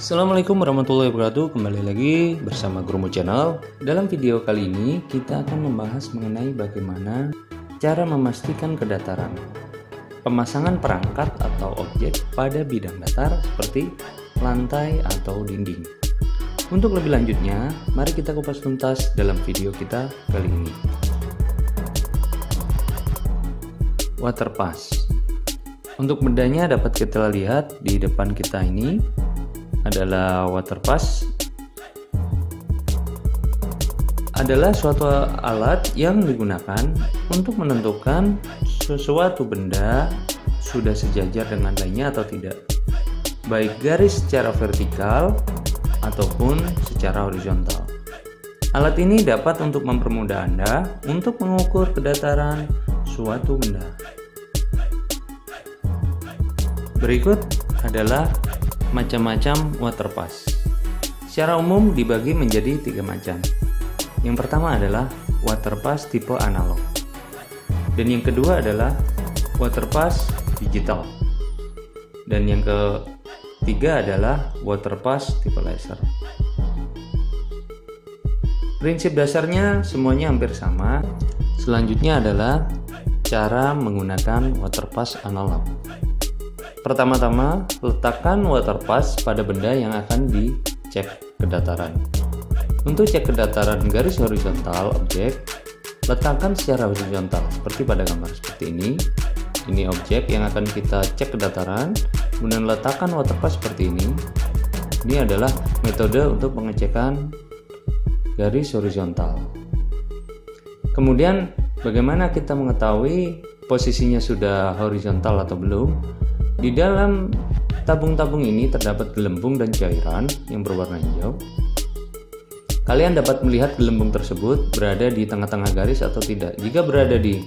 Assalamualaikum warahmatullahi wabarakatuh. Kembali lagi bersama Gromo Channel. Dalam video kali ini kita akan membahas mengenai bagaimana cara memastikan kedataran, pemasangan perangkat atau objek pada bidang datar seperti lantai atau dinding. Untuk lebih lanjutnya, mari kita kupas tuntas dalam video kita kali ini. Waterpass. Untuk bendanya dapat kita lihat di depan kita ini adalah waterpass. Adalah suatu alat yang digunakan untuk menentukan sesuatu benda sudah sejajar dengan lainnya atau tidak, baik garis secara vertikal ataupun secara horizontal. Alat ini dapat untuk mempermudah Anda untuk mengukur kedataran suatu benda. Berikut adalah macam-macam waterpass. Secara umum dibagi menjadi 3 macam. Yang pertama adalah waterpass tipe analog, dan yang kedua adalah waterpass digital, dan yang ketiga adalah waterpass tipe laser. Prinsip dasarnya semuanya hampir sama. Selanjutnya adalah cara menggunakan waterpass analog. Pertama-tama, letakkan waterpass pada benda yang akan dicek kedataran. Untuk cek kedataran garis horizontal objek, letakkan secara horizontal seperti pada gambar seperti ini. Ini objek yang akan kita cek kedataran, kemudian letakkan waterpass seperti ini. Ini adalah metode untuk pengecekan garis horizontal. Kemudian, bagaimana kita mengetahui posisinya sudah horizontal atau belum? Di dalam tabung-tabung ini terdapat gelembung dan cairan yang berwarna hijau. Kalian dapat melihat gelembung tersebut berada di tengah-tengah garis atau tidak. Jika berada di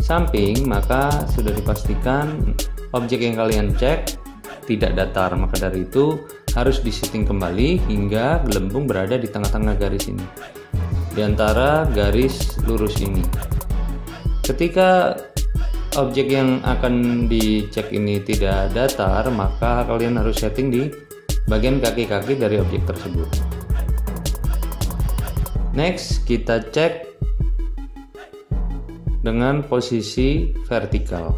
samping, maka sudah dipastikan objek yang kalian cek tidak datar. Maka dari itu harus disetting kembali hingga gelembung berada di tengah-tengah garis ini, di antara garis lurus ini. Ketika objek yang akan dicek ini tidak datar, maka kalian harus setting di bagian kaki-kaki dari objek tersebut. Next, kita cek dengan posisi vertikal.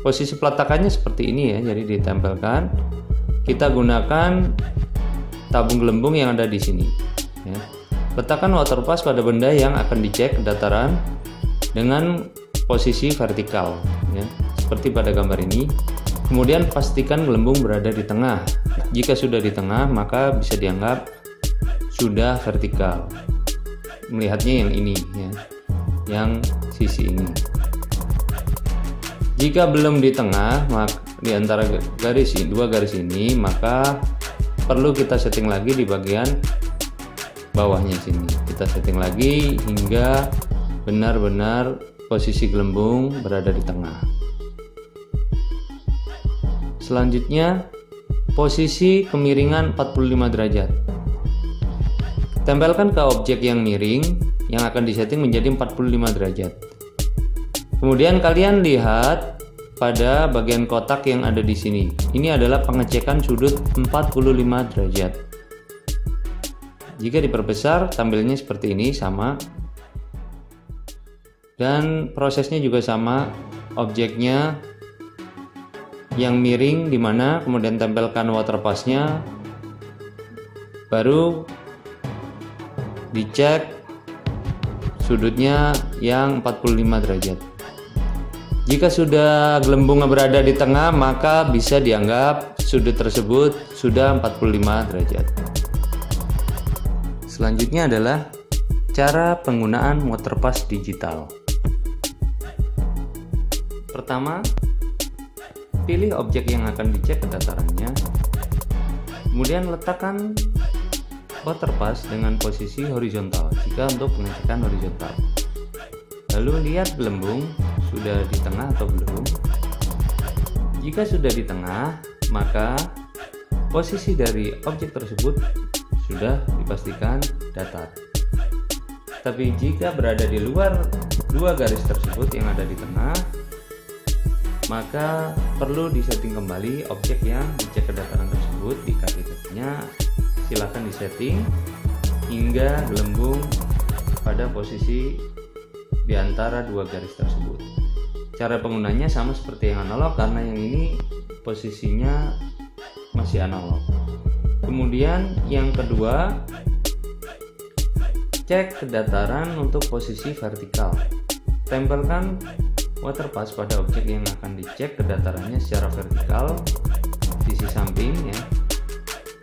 Posisi peletakannya seperti ini ya, jadi ditempelkan. Kita gunakan tabung gelembung yang ada di sini ya. Letakkan waterpass pada benda yang akan dicek kedataran dengan posisi vertikal ya, seperti pada gambar ini. Kemudian pastikan gelembung berada di tengah. Jika sudah di tengah, maka bisa dianggap sudah vertikal. Melihatnya yang ini ya, yang sisi ini. Jika belum di tengah, maka di antara garis ini, dua garis ini, maka perlu kita setting lagi di bagian bawahnya sini. Kita setting lagi hingga benar-benar posisi gelembung berada di tengah. Selanjutnya, posisi kemiringan 45 derajat. Tempelkan ke objek yang miring yang akan disetting menjadi 45 derajat. Kemudian kalian lihat pada bagian kotak yang ada di sini. Ini adalah pengecekan sudut 45 derajat. Jika diperbesar, tampilnya seperti ini, sama. Dan prosesnya juga sama, objeknya yang miring dimana, kemudian tempelkan waterpassnya, baru dicek sudutnya yang 45 derajat. Jika sudah gelembungnya berada di tengah, maka bisa dianggap sudut tersebut sudah 45 derajat. Selanjutnya adalah cara penggunaan waterpass digital. Pertama, pilih objek yang akan dicek kedatarannya. Kemudian letakkan waterpass dengan posisi horizontal jika untuk pengecekan horizontal. Lalu lihat gelembung sudah di tengah atau belum. Jika sudah di tengah, maka posisi dari objek tersebut sudah dipastikan datar. Tapi jika berada di luar dua garis tersebut yang ada di tengah, maka perlu disetting kembali objek yang dicek kedataran tersebut. Di kaki-kakinya silakan disetting hingga gelembung pada posisi di antara dua garis tersebut. Cara penggunanya sama seperti yang analog, karena yang ini posisinya masih analog. Kemudian yang kedua, cek kedataran untuk posisi vertikal. Tempelkan water pass pada objek yang akan dicek kedatarannya secara vertikal, sisi samping ya.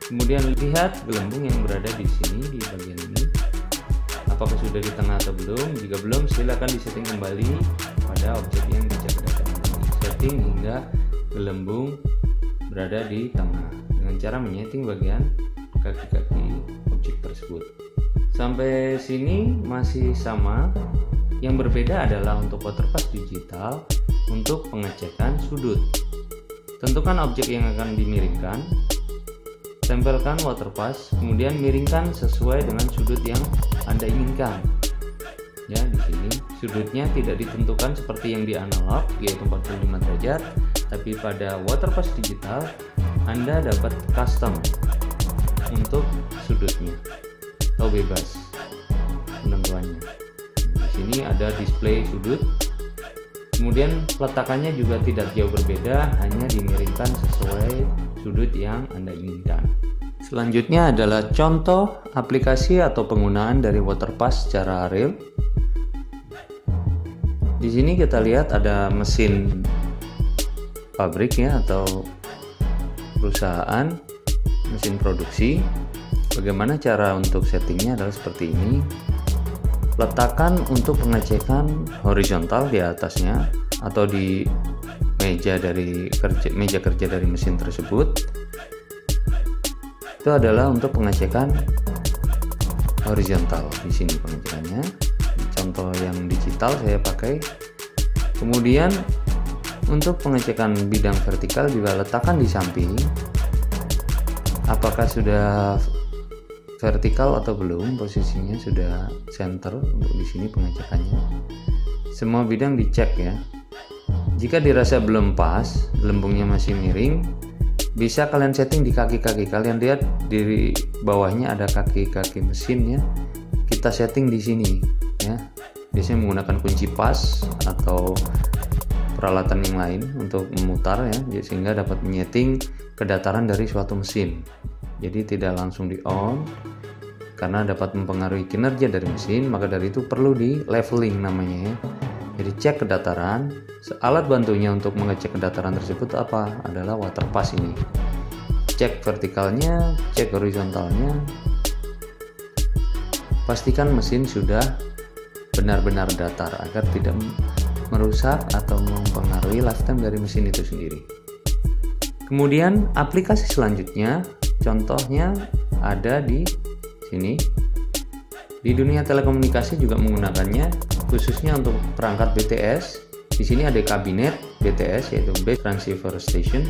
Kemudian lihat gelembung yang berada di sini, di bagian ini, apakah sudah di tengah atau belum. Jika belum, silakan disetting kembali pada objek yang dicek kedataran. Setting hingga gelembung berada di tengah dengan cara menyeting bagian kaki-kaki objek tersebut. Sampai sini masih sama. Yang berbeda adalah untuk water pass digital untuk pengecekan sudut. Tentukan objek yang akan dimiringkan, tempelkan water pass, kemudian miringkan sesuai dengan sudut yang Anda inginkan. Ya, di sini sudutnya tidak ditentukan seperti yang di analog, yaitu 45 derajat, tapi pada water pass digital Anda dapat custom untuk sudutnya atau bebas penentuannya. Di sini ada display sudut, kemudian peletakannya juga tidak jauh berbeda, hanya dimiringkan sesuai sudut yang Anda inginkan. Selanjutnya adalah contoh aplikasi atau penggunaan dari water pass secara real. Di sini kita lihat ada mesin pabrik ya, atau perusahaan mesin produksi. Bagaimana cara untuk settingnya adalah seperti ini. Letakkan untuk pengecekan horizontal di atasnya atau di meja kerja dari mesin tersebut. Itu adalah untuk pengecekan horizontal. Di sini pengecekannya. Contoh yang digital saya pakai. Kemudian untuk pengecekan bidang vertikal juga letakkan di samping. Apakah sudah vertikal atau belum, posisinya sudah center untuk di sini pengecekannya. Semua bidang dicek ya. Jika dirasa belum pas, gelembungnya masih miring, bisa kalian setting di kaki-kaki. Kalian lihat di bawahnya ada kaki-kaki mesin ya. Kita setting di sini ya. Biasanya menggunakan kunci pas atau peralatan yang lain untuk memutar ya, sehingga dapat menyeting kedataran dari suatu mesin. Jadi tidak langsung di on karena dapat mempengaruhi kinerja dari mesin, maka dari itu perlu di leveling namanya ya. Jadi cek kedataran. Alat bantunya untuk mengecek kedataran tersebut apa? Adalah water pass ini. Cek vertikalnya, cek horizontalnya. Pastikan mesin sudah benar-benar datar agar tidak merusak atau mempengaruhi lifetime dari mesin itu sendiri. Kemudian aplikasi selanjutnya, contohnya ada di sini. Di dunia telekomunikasi juga menggunakannya, khususnya untuk perangkat BTS. Di sini ada kabinet BTS, yaitu Base Transceiver Station.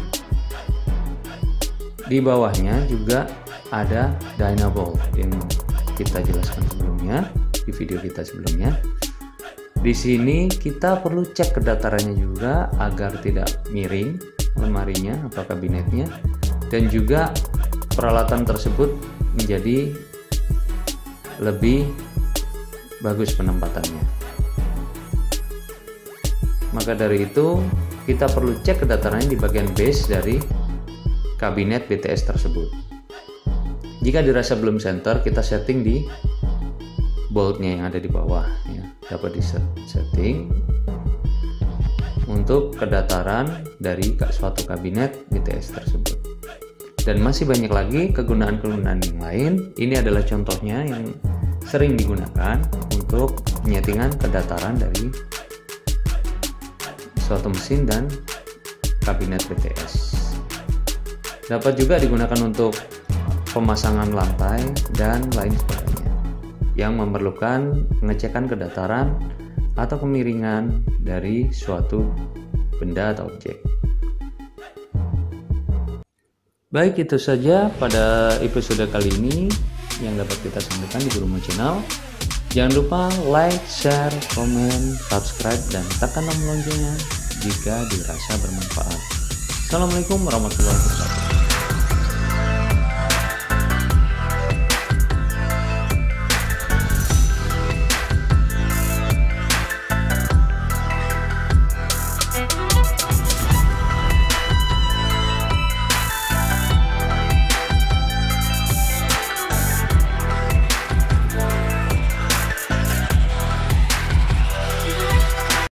Di bawahnya juga ada Dynavolt yang kita jelaskan sebelumnya di video kita sebelumnya. Di sini kita perlu cek kedatarannya juga agar tidak miring lemarinya atau kabinetnya, dan juga peralatan tersebut menjadi lebih bagus penempatannya. Maka dari itu kita perlu cek kedatarannya di bagian base dari kabinet BTS tersebut. Jika dirasa belum center, kita setting di boltnya yang ada di bawah ya. Dapat di setting untuk kedataran dari suatu kabinet BTS tersebut. Dan masih banyak lagi kegunaan-kegunaan yang lain. Ini adalah contohnya yang sering digunakan untuk penyetingan kedataran dari suatu mesin dan kabinet BTS. Dapat juga digunakan untuk pemasangan lantai dan lain sebagainya yang memerlukan pengecekan kedataran atau kemiringan dari suatu benda atau objek. Baik, itu saja pada episode kali ini yang dapat kita sampaikan di Gurumo Channel. Jangan lupa like, share, komen, subscribe, dan tekan tombol loncengnya jika dirasa bermanfaat. Assalamualaikum warahmatullahi wabarakatuh.